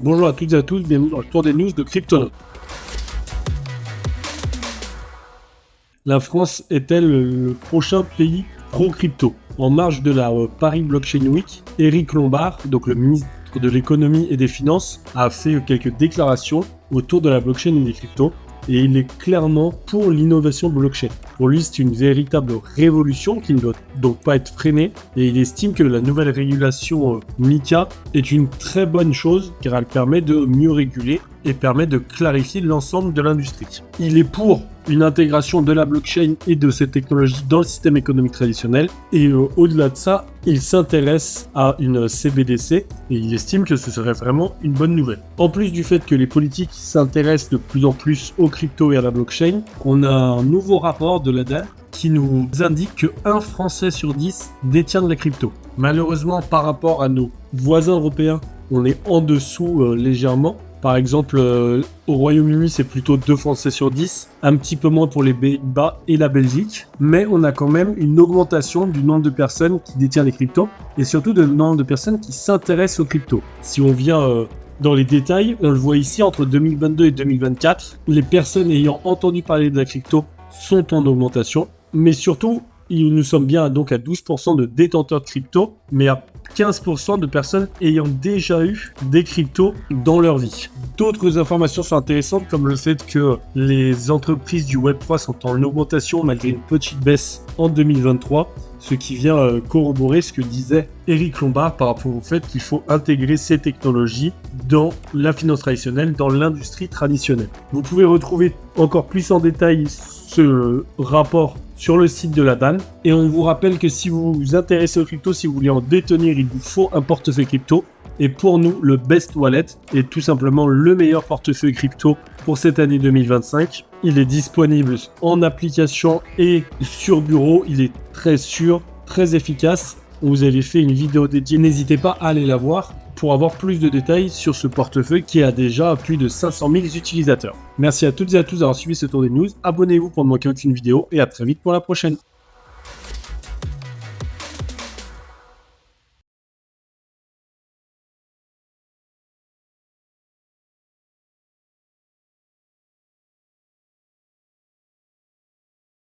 Bonjour à toutes et à tous, bienvenue dans le tour des news de Cryptonautes. La France est-elle le prochain pays pro-crypto? En marge de la Paris Blockchain Week, Éric Lombard, donc le ministre de l'économie et des finances, a fait quelques déclarations autour de la blockchain et des cryptos. Et il est clairement pour l'innovation blockchain. Pour lui, c'est une véritable révolution qui ne doit donc pas être freinée. Et il estime que la nouvelle régulation MiCA est une très bonne chose car elle permet de mieux réguler et permet de clarifier l'ensemble de l'industrie. Il est pour une intégration de la blockchain et de ces technologies dans le système économique traditionnel. Et au-delà de ça, il s'intéresse à une CBDC et il estime que ce serait vraiment une bonne nouvelle. En plus du fait que les politiques s'intéressent de plus en plus aux cryptos et à la blockchain, on a un nouveau rapport de l'ADER qui nous indique que 1 Français sur 10 détient de la crypto. Malheureusement, par rapport à nos voisins européens, on est en dessous légèrement. Par exemple, au Royaume-Uni, c'est plutôt 2 Français sur 10, un petit peu moins pour les Pays-Bas et la Belgique, mais on a quand même une augmentation du nombre de personnes qui détiennent les cryptos, et surtout du nombre de personnes qui s'intéressent aux cryptos. Si on vient dans les détails, on le voit ici, entre 2022 et 2024, les personnes ayant entendu parler de la crypto sont en augmentation, mais surtout, nous sommes bien donc à 12% de détenteurs de crypto, mais à 15% de personnes ayant déjà eu des cryptos dans leur vie. D'autres informations sont intéressantes comme le fait que les entreprises du Web3 sont en augmentation malgré une petite baisse en 2023, ce qui vient corroborer ce que disait Éric Lombard par rapport au fait qu'il faut intégrer ces technologies dans la finance traditionnelle, dans l'industrie traditionnelle. Vous pouvez retrouver encore plus en détail ce rapport sur le site de la DAN. Et on vous rappelle que si vous vous intéressez aux cryptos, si vous voulez en détenir, il vous faut un portefeuille crypto. Et pour nous, le Best Wallet est tout simplement le meilleur portefeuille crypto pour cette année 2025. Il est disponible en application et sur bureau. Il est très sûr, très efficace. On vous avait fait une vidéo dédiée, n'hésitez pas à aller la voir pour avoir plus de détails sur ce portefeuille qui a déjà plus de 500 000 utilisateurs. Merci à toutes et à tous d'avoir suivi ce tour des news. Abonnez-vous pour ne manquer aucune vidéo et à très vite pour la prochaine.